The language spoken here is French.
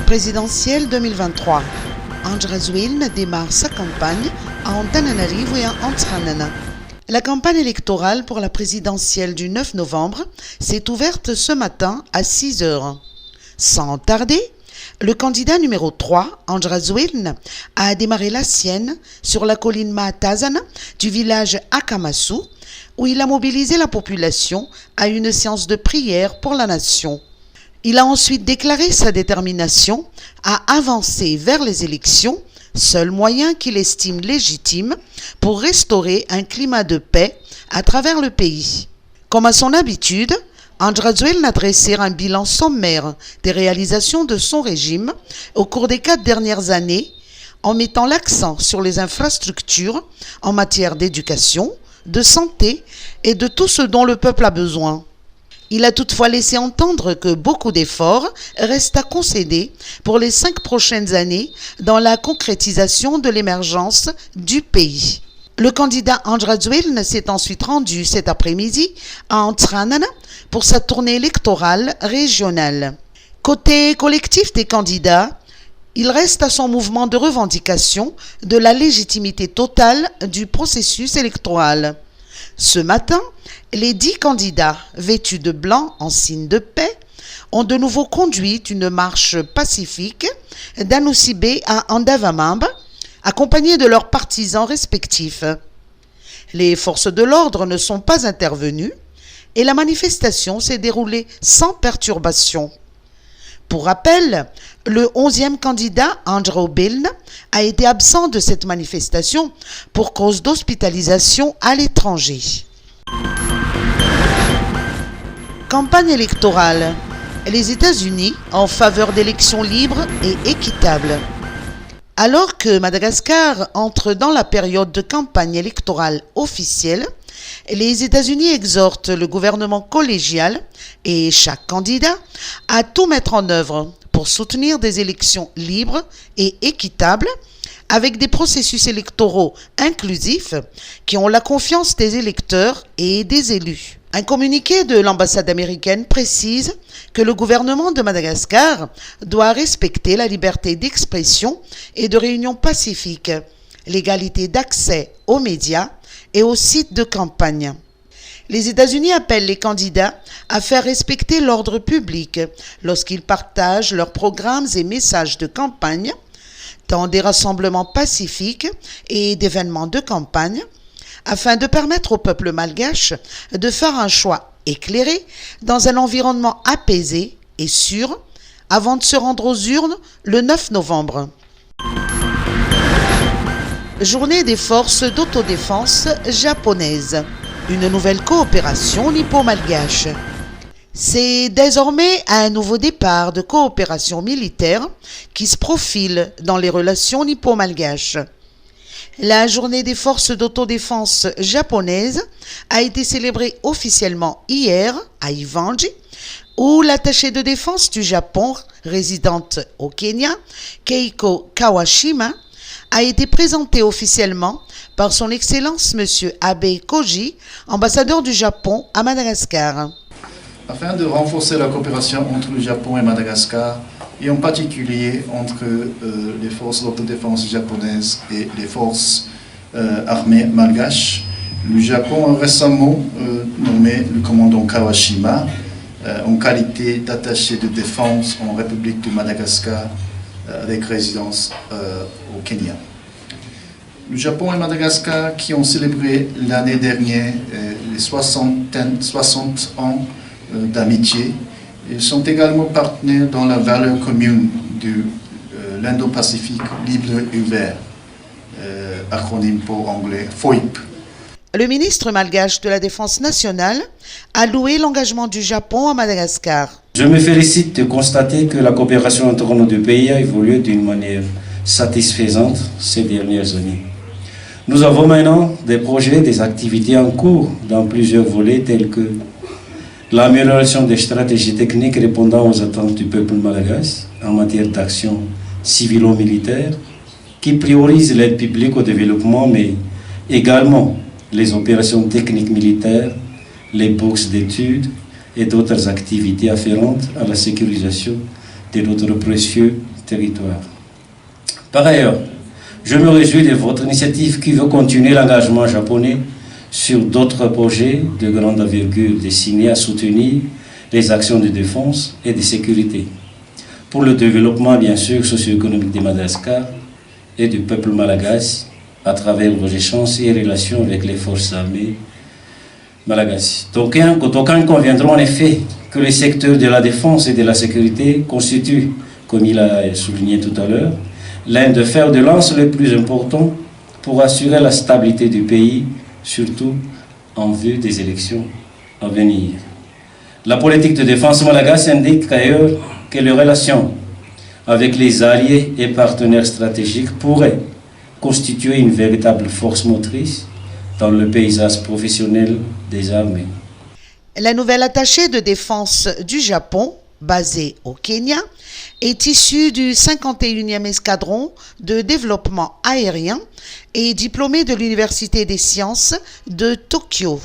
présidentielle 2023. Andrazuilna démarre sa campagne à Antananarivo et à Antsranana. La campagne électorale pour la présidentielle du 9 novembre s'est ouverte ce matin à 6 heures. Sans tarder, le candidat numéro 3, Andrazuilna, a démarré la sienne sur la colline Maatazana du village Akamasu, où il a mobilisé la population à une séance de prière pour la nation. Il a ensuite déclaré sa détermination à avancer vers les élections, seul moyen qu'il estime légitime pour restaurer un climat de paix à travers le pays. Comme à son habitude, Andrazuilna a dressé un bilan sommaire des réalisations de son régime au cours des 4 dernières années, en mettant l'accent sur les infrastructures en matière d'éducation, de santé et de tout ce dont le peuple a besoin. Il a toutefois laissé entendre que beaucoup d'efforts restent à concéder pour les 5 prochaines années dans la concrétisation de l'émergence du pays. Le candidat Andrazuilna s'est ensuite rendu cet après-midi à Antsranana pour sa tournée électorale régionale. Côté collectif des candidats, il reste à son mouvement de revendication de la légitimité totale du processus électoral. Ce matin, les 10 candidats, vêtus de blanc en signe de paix, ont de nouveau conduit une marche pacifique d'Anusibé à Andavamamba, accompagnés de leurs partisans respectifs. Les forces de l'ordre ne sont pas intervenues et la manifestation s'est déroulée sans perturbation. Pour rappel, le 11e candidat, Andrazuilna, a été absent de cette manifestation pour cause d'hospitalisation à l'étranger. Campagne électorale. Les États-Unis en faveur d'élections libres et équitables. Alors que Madagascar entre dans la période de campagne électorale officielle, les États-Unis exhortent le gouvernement collégial et chaque candidat à tout mettre en œuvre pour soutenir des élections libres et équitables avec des processus électoraux inclusifs qui ont la confiance des électeurs et des élus. Un communiqué de l'ambassade américaine précise que le gouvernement de Madagascar doit respecter la liberté d'expression et de réunion pacifique, l'égalité d'accès aux médias et aux sites de campagne. Les États-Unis appellent les candidats à faire respecter l'ordre public lorsqu'ils partagent leurs programmes et messages de campagne dans des rassemblements pacifiques et d'événements de campagne, afin de permettre au peuple malgache de faire un choix éclairé dans un environnement apaisé et sûr avant de se rendre aux urnes le 9 novembre. Journée des forces d'autodéfense japonaises. Une nouvelle coopération nippo-malgache. C'est désormais un nouveau départ de coopération militaire qui se profile dans les relations nippo-malgaches. La journée des forces d'autodéfense japonaises a été célébrée officiellement hier à Ivanji, où l'attachée de défense du Japon, résidente au Kenya, Keiko Kawashima, a été présentée officiellement par son Excellence M. Abe Koji, ambassadeur du Japon à Madagascar. Afin de renforcer la coopération entre le Japon et Madagascar, et en particulier entre les forces d'autodéfense japonaises et les forces armées malgaches, le Japon a récemment nommé le commandant Kawashima en qualité d'attaché de défense en République de Madagascar avec résidence au Kenya. Le Japon et Madagascar qui ont célébré l'année dernière les 60 ans d'amitié, ils sont également partenaires dans la valeur commune de l'Indo-Pacifique libre et ouvert, acronyme pour anglais FOIP. Le ministre malgache de la Défense nationale a loué l'engagement du Japon à Madagascar. Je me félicite de constater que la coopération entre nos deux pays a évolué d'une manière satisfaisante ces dernières années. Nous avons maintenant des projets, des activités en cours dans plusieurs volets tels que l'amélioration des stratégies techniques répondant aux attentes du peuple malagasy en matière d'action civilo-militaire qui priorise l'aide publique au développement, mais également les opérations techniques militaires, les bourses d'études et d'autres activités afférentes à la sécurisation de notre précieux territoire. Par ailleurs, je me réjouis de votre initiative qui veut continuer l'engagement japonais sur d'autres projets de grande envergure destinés à soutenir les actions de défense et de sécurité pour le développement, bien sûr, socio-économique de Madagascar et du peuple malagasy à travers vos échanges et relations avec les forces armées malagasy. D'aucuns conviendront en effet que le secteur de la défense et de la sécurité constitue, comme il a souligné tout à l'heure, l'un des fers de lance les plus importants pour assurer la stabilité du pays, surtout en vue des élections à venir. La politique de défense malagasy indique d'ailleurs que les relations avec les alliés et partenaires stratégiques pourraient constituer une véritable force motrice dans le paysage professionnel des armées. La nouvelle attachée de défense du Japon, basée au Kenya, est issue du 51e escadron de développement aérien et diplômée de l'Université des sciences de Tokyo.